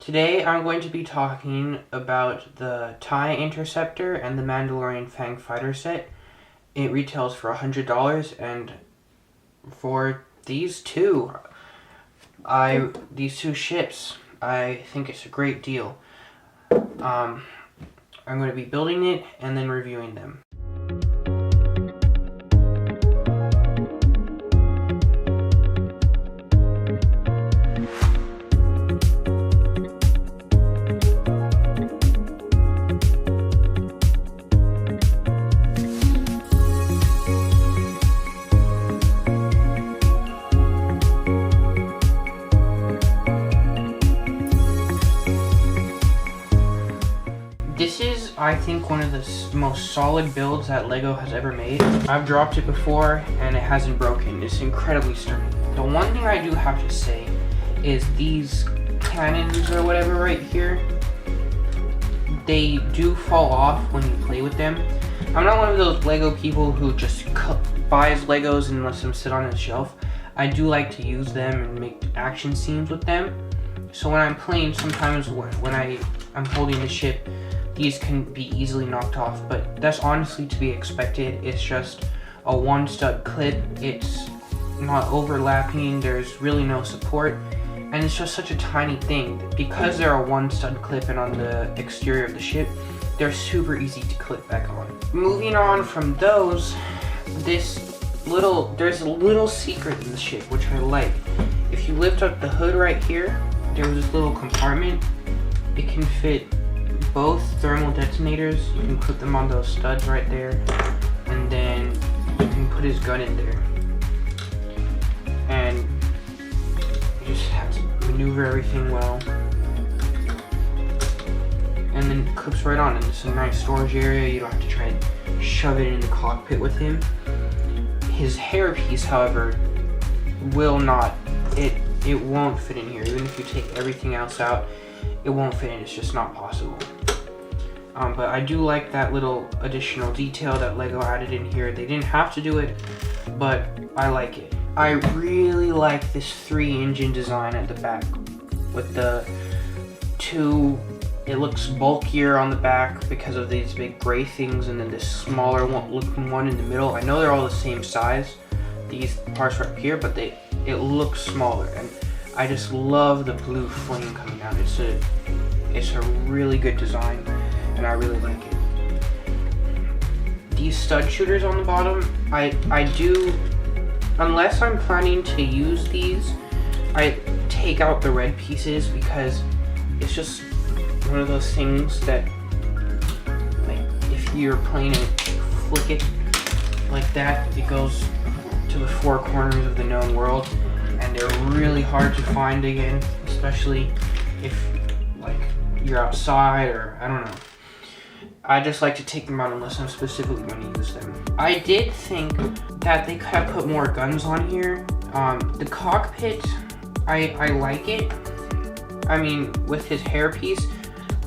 Today I'm going to be talking about the Tie-Interceptor and the Mandalorian Fang fighter set. It retails for $100, and for these two ships, I think it's a great deal. I'm going to be building it and then reviewing them. This is, I think, one of the most solid builds that LEGO has ever made. I've dropped it before and it hasn't broken. It's incredibly sturdy. The one thing I do have to say is these cannons or whatever right here, they do fall off when you play with them. I'm not one of those LEGO people who just buys Legos and lets them sit on a shelf. I do like to use them and make action scenes with them. So when I'm playing, sometimes when I'm holding the ship, these can be easily knocked off, but that's honestly to be expected. It's just a one stud clip. It's not overlapping. There's really no support, and it's just such a tiny thing. Because they're a one stud clip and on the exterior of the ship, they're super easy to clip back on. Moving on from those, there's a little secret in the ship which I like. If you lift up the hood right here, there's this little compartment. It can fit both thermal detonators. You can put them on those studs right there, and then you can put his gun in there, and you just have to maneuver everything well, and then it clips right on, and it's a nice storage area. You don't have to try and shove it in the cockpit with him. His hairpiece, however, will not, it won't fit in here. Even if you take everything else out, it won't fit in. It's just not possible. But I do like that little additional detail that LEGO added in here. They didn't have to do it, but I like it. I really like this 3-engine design at the back with the two. It looks bulkier on the back because of these big gray things, and then this smaller looking one in the middle. I know they're all the same size, these parts right here, but it looks smaller, and I just love the blue flame coming out. It's a really good design, and I really like it. These stud shooters on the bottom, I do, unless I'm planning to use these, I take out the red pieces because it's just one of those things that, like, if you're playing it, flick it like that, it goes to the four corners of the known world, and they're really hard to find again, especially if, like, you're outside, or I don't know. I just like to take them out unless I'm specifically going to use them. I did think that they could have put more guns on here. The cockpit, I like it. I mean, with his hairpiece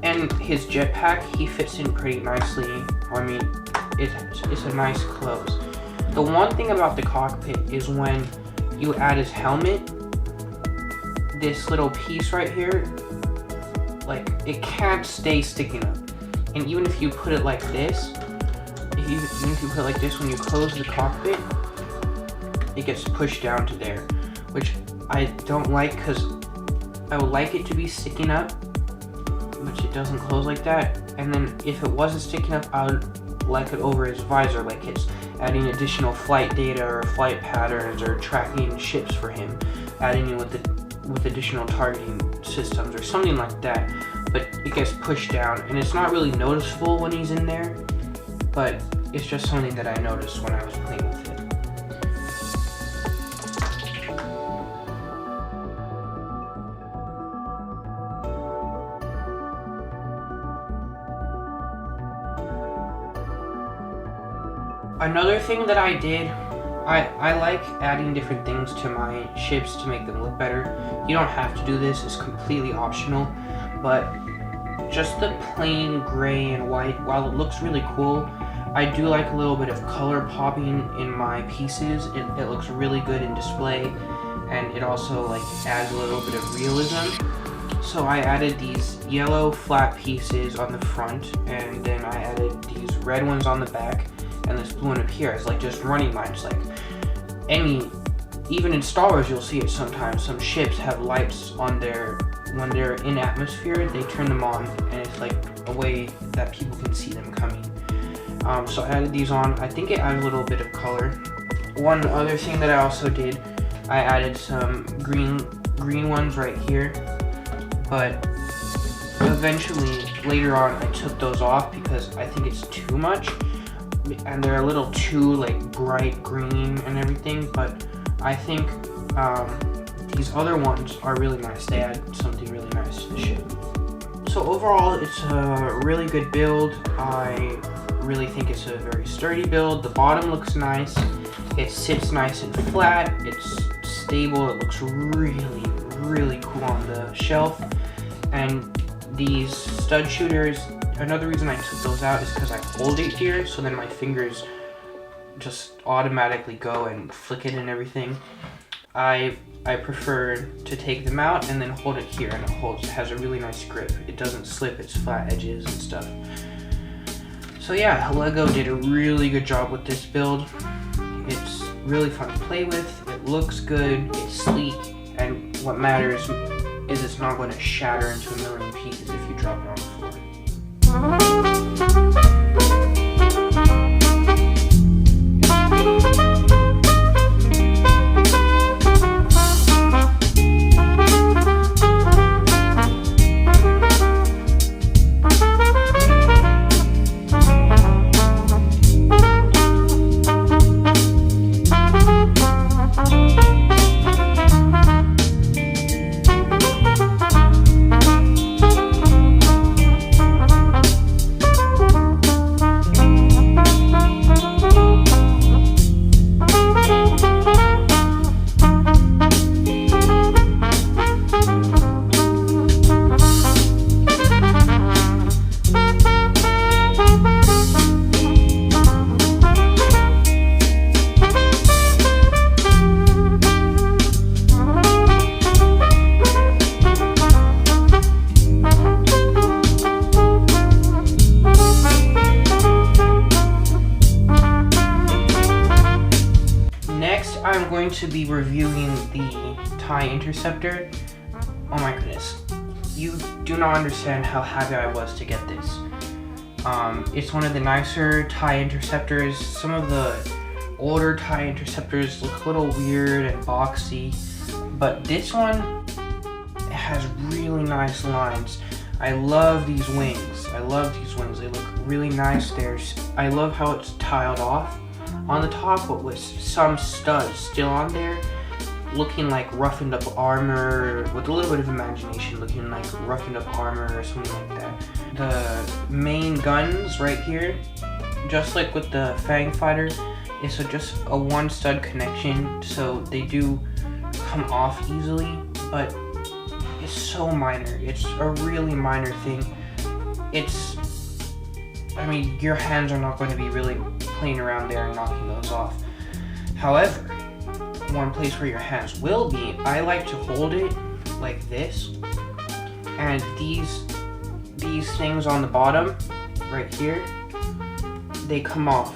and his jetpack, he fits in pretty nicely. I mean, it's a nice close. The one thing about the cockpit is when you add his helmet, this little piece right here, like, it can't stay sticking up. And even if you put it like this, even if you put it like this, when you close the cockpit, it gets pushed down to there, which I don't like, because I would like it to be sticking up, but it doesn't close like that. And then if it wasn't sticking up, I would like it over his visor, like it's adding additional flight data or flight patterns or tracking ships for him, adding in with additional targeting systems or something like that. But it gets pushed down, and it's not really noticeable when he's in there, but it's just something that I noticed when I was playing with it. Another thing that I did, I like adding different things to my ships to make them look better. You don't have to do this, it's completely optional, but just the plain gray and white, while it looks really cool, I do like a little bit of color popping in my pieces. It looks really good in display, and it also like adds a little bit of realism So I added these yellow flat pieces on the front, and then I added these red ones on the back, and this blue one up here is like just running lines. Like even in Star Wars you'll see it sometimes. Some ships have lights on when they're in atmosphere, they turn them on, and it's like a way that people can see them coming. So I added these on. I think it added a little bit of color. One other thing that I also did, I added some green ones right here, but eventually later on I took those off because I think it's too much and they're a little too like bright green and everything. But I think these other ones are really nice. They add something really nice to the ship. So overall, it's a really good build. I really think it's a very sturdy build. The bottom looks nice. It sits nice and flat. It's stable. It looks really, really cool on the shelf. And these stud shooters, another reason I took those out is because I hold it here, so then my fingers just automatically go and flick it and everything. I prefer to take them out and then hold it here, and it has a really nice grip. It doesn't slip its flat edges and stuff. So yeah, LEGO did a really good job with this build. It's really fun to play with, it looks good, it's sleek, and what matters is it's not going to shatter into a million pieces if you drop it on the floor. I'm going to be reviewing the Tie-Interceptor. Oh my goodness. You do not understand how happy I was to get this. It's one of the nicer Tie-Interceptors. Some of the older Tie-Interceptors look a little weird and boxy, but this one has really nice lines. I love these wings. They look really nice. I love how it's tiled off on the top, but with some studs still on there, looking like roughened up armor, with a little bit of imagination, looking like roughened up armor or something like that. The main guns right here, just like with the Fang fighter, is just a one stud connection, so they do come off easily, but it's so minor. It's a really minor thing. I mean, your hands are not going to be really playing around there and knocking those off. However, one place where your hands will be, I like to hold it like this, and these things on the bottom right here, they come off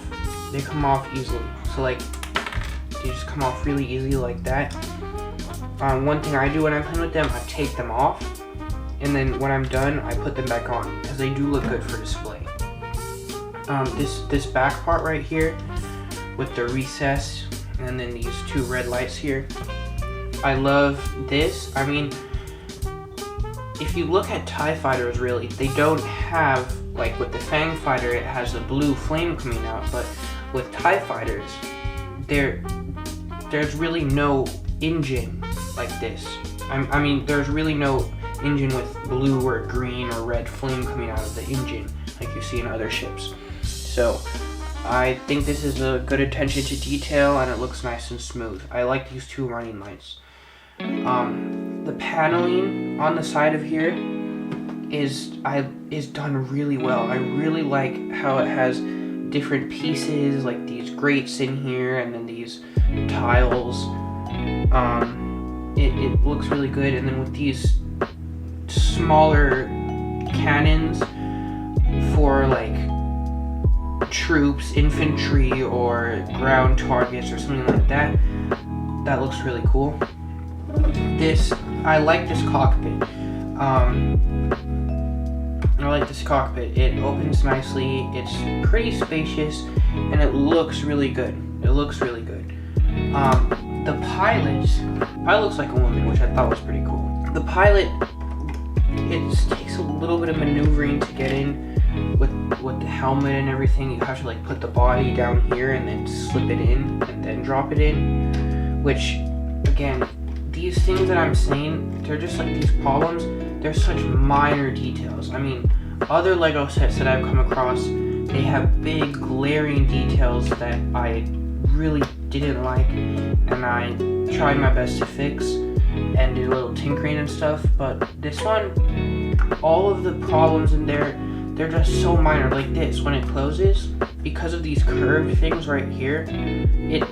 easily. So like, they just come off really easily like that. One thing I do when I'm playing with them, I take them off, and then when I'm done, I put them back on because they do look good for display. This back part right here with the recess and then these two red lights here, I love this. I mean, if you look at TIE fighters, really, they don't have, like with the Fang fighter, it has the blue flame coming out, but with TIE fighters, there's really no engine like this. I mean, there's really no engine with blue or green or red flame coming out of the engine like you see in other ships. So I think this is a good attention to detail, and it looks nice and smooth. I like these two running lights. The paneling on the side of here is done really well. I really like how it has different pieces, like these grates in here and then these tiles. It looks really good, and then with these smaller cannons for like troops, infantry, or ground targets or something like that. That looks really cool. I like this cockpit. I like this cockpit. It opens nicely, it's pretty spacious, and it looks really good. It looks really good. The pilot looks like a woman, which I thought was pretty cool. The pilot, it takes a little bit of maneuvering to get in with the helmet and everything. You have to like put the body down here and then slip it in and then drop it in, which again, these things that I'm saying, they're just like these problems. They're such minor details. I mean, other Lego sets that I've come across, they have big glaring details that I really didn't like, and I tried my best to fix and do a little tinkering and stuff. But this one, all of the problems in there, they're just so minor. Like this, when it closes, because of these curved things right here, it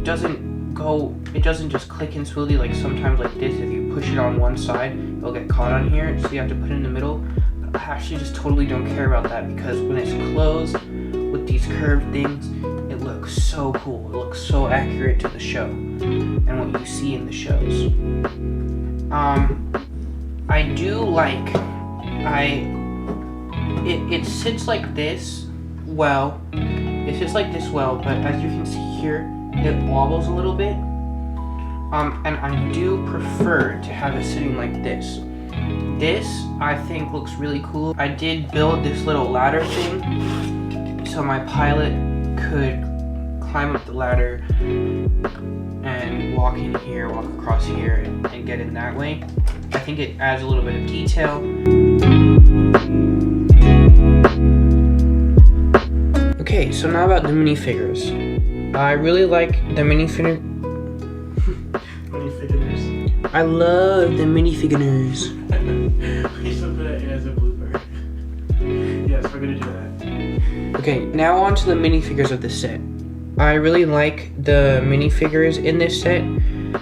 doesn't just click in smoothly like sometimes like this. If you push it on one side, it'll get caught on here, so you have to put it in the middle. But I actually just totally don't care about that, because when it's closed with these curved things, it looks so cool. It looks so accurate to the show and what you see in the shows. I do like, it sits like this well. It sits like this well, but as you can see here, it wobbles a little bit. And I do prefer to have it sitting like this. This, I think, looks really cool. I did build this little ladder thing so my pilot could climb up the ladder and walk in here, walk across here, and get in that way. I think it adds a little bit of detail. Okay, so now about the minifigures. I really like the minifigures. I love the minifigures. We should put it as a blooper. Yes, we're gonna do that. Okay, now on to the minifigures of the set. I really like the minifigures in this set.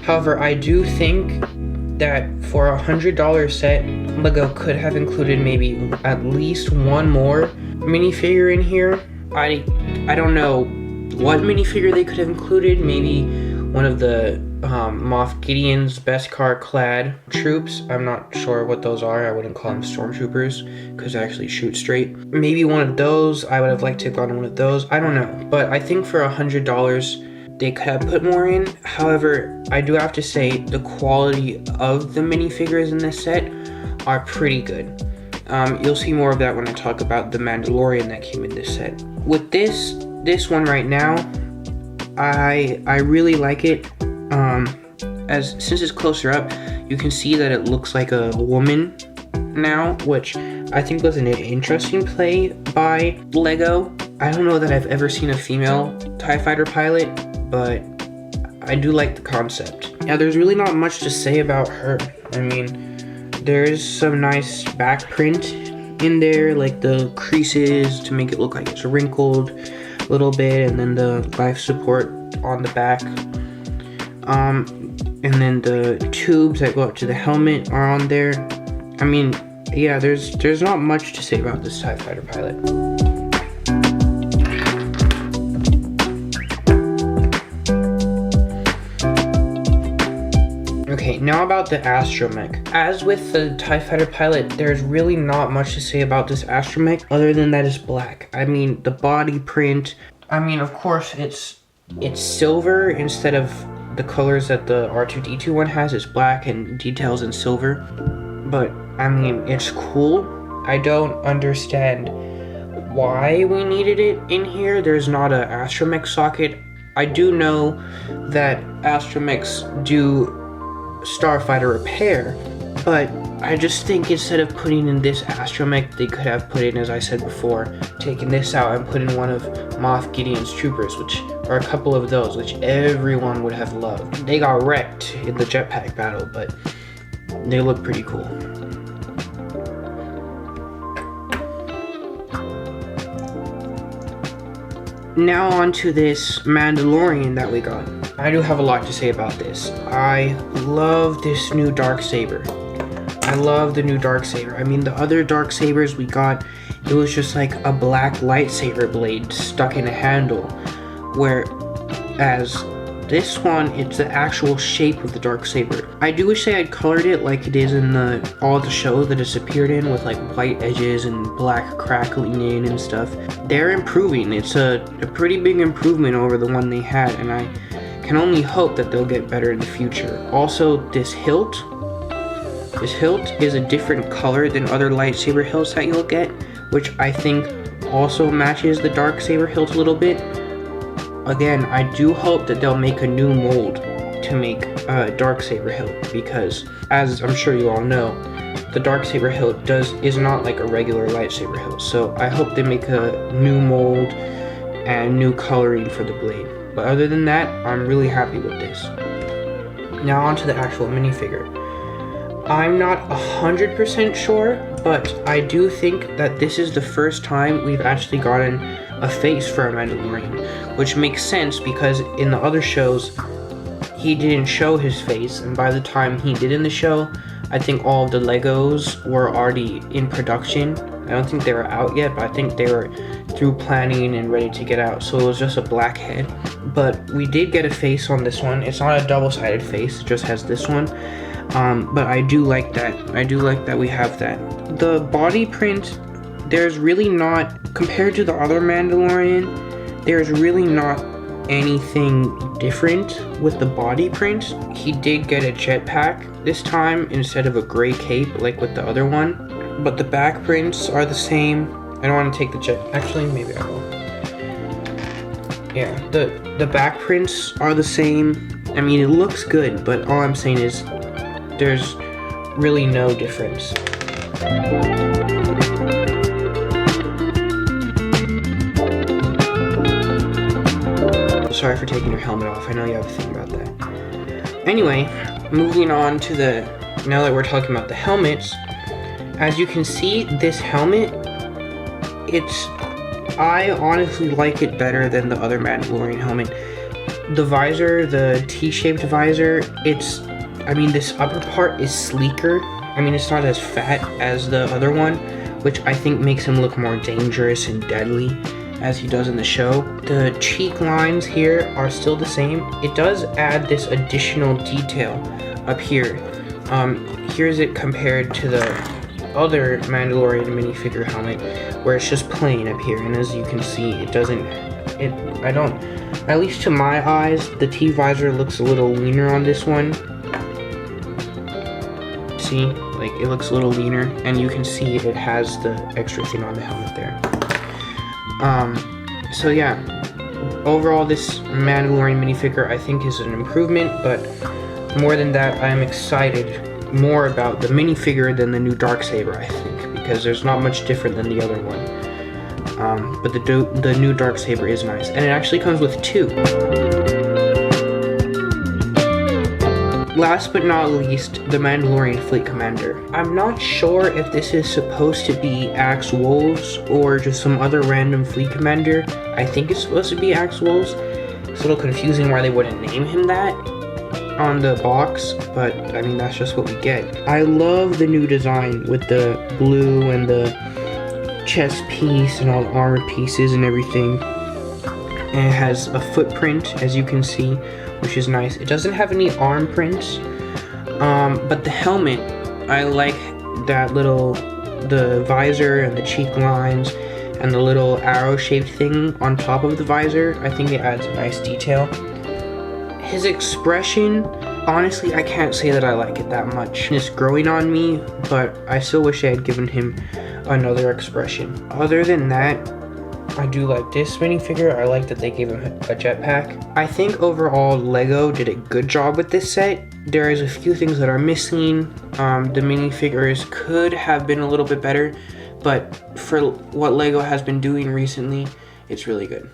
However, I do think that for a $100 set, Lego could have included maybe at least one more minifigure in here. I don't know what minifigure they could have included. Maybe one of the Moff Gideon's Beskar clad troops. I'm not sure what those are. I wouldn't call them stormtroopers because they actually shoot straight. Maybe one of those. I would have liked to have gotten one of those. I don't know. But I think for $100, they could have put more in. However, I do have to say the quality of the minifigures in this set are pretty good. You'll see more of that when I talk about the Mandalorian that came in this set. With this one right now, I really like it. Since it's closer up, you can see that it looks like a woman now, which I think was an interesting play by Lego. I don't know that I've ever seen a female TIE fighter pilot, but I do like the concept. Now, there's really not much to say about her. I mean, there's some nice back print in there, like the creases to make it look like it's wrinkled a little bit, and then the life support on the back. And then the tubes that go up to the helmet are on there. I mean, yeah, there's not much to say about this TIE fighter pilot. Okay, now about the astromech. As with the TIE fighter pilot, there's really not much to say about this astromech other than that it's black. I mean, the body print, I mean, of course, it's silver instead of the colors that the R2-D2 one has. Is black and details in silver. But, I mean, it's cool. I don't understand why we needed it in here. There's not an astromech socket. I do know that astromechs do starfighter repair, but I just think instead of putting in this astromech, they could have put in, as I said before, taken this out and put in one of Moff Gideon's troopers, which are a couple of those, which everyone would have loved. They got wrecked in the jetpack battle, but they look pretty cool. Now on to this Mandalorian that we got. I do have a lot to say about this. I love this new Darksaber. I love the new Darksaber. I mean, the other Darksabers we got, it was just like a black lightsaber blade stuck in a handle. Whereas this one, it's the actual shape of the Darksaber. I do wish they had colored it like it is in all the shows that it's appeared in, with like white edges and black crackling in and stuff. They're improving. It's a pretty big improvement over the one they had, and I can only hope that they'll get better in the future. Also, this hilt is a different color than other lightsaber hilts that you'll get, which I think also matches the Darksaber hilt a little bit. Again, I do hope that they'll make a new mold to make a Darksaber hilt, because as I'm sure you all know, the Darksaber hilt is not like a regular lightsaber hilt. So I hope they make a new mold and new coloring for the blade. But other than that, I'm really happy with this. Now on to the actual minifigure. I'm not 100% sure, but I do think that this is the first time we've actually gotten a face for a Mandalorian, which makes sense because in the other shows, he didn't show his face, and by the time he did in the show, I think all of the Legos were already in production. I don't think they were out yet, but I think they were through planning and ready to get out, so it was just a black head. But we did get a face on this one. It's not a double-sided face, it just has this one. But I do like that. I do like that we have that. The body print, there's really not, compared to the other Mandalorian, there's really not anything different with the body print. He did get a jetpack this time instead of a gray cape like with the other one. But the back prints are the same. I don't want to take the jet, actually maybe I will. Yeah, the back prints are the same. I mean, it looks good, but all I'm saying is there's really no difference. Sorry for taking your helmet off. I know you have a thing about that. Anyway, moving on to now that we're talking about the helmets, as you can see, this helmet, I honestly like it better than the other Mandalorian helmet. The visor, the T-shaped visor, I mean, this upper part is sleeker. I mean, it's not as fat as the other one, which I think makes him look more dangerous and deadly as he does in the show. The cheek lines here are still the same. It does add this additional detail up here. Here's it compared to the other Mandalorian minifigure helmet, where it's just plain up here, and as you can see, at least to my eyes, the T-visor looks a little leaner on this one. See, like it looks a little leaner, and you can see it has the extra thing on the helmet there. So yeah, overall this Mandalorian minifigure I think is an improvement, but more than that, I'm excited more about the minifigure than the new Darksaber, I think, because there's not much different than the other one. But the new Darksaber is nice, and it actually comes with two. Last but not least, the Mandalorian Fleet Commander. I'm not sure if this is supposed to be Axe Wolves or just some other random Fleet Commander. I think it's supposed to be Axe Wolves. It's a little confusing why they wouldn't name him that on the box, but I mean, that's just what we get. I love the new design with the blue and the chest piece and all the armor pieces and everything. And it has a footprint, as you can see, which is nice. It doesn't have any arm prints, but the helmet, I like that the visor and the cheek lines and the little arrow-shaped thing on top of the visor. I think it adds a nice detail. His expression, honestly, I can't say that I like it that much. It's growing on me, but I still wish I had given him another expression. Other than that, I do like this minifigure. I like that they gave him a jetpack. I think overall LEGO did a good job with this set. There is a few things that are missing. The minifigures could have been a little bit better, but for what LEGO has been doing recently, it's really good.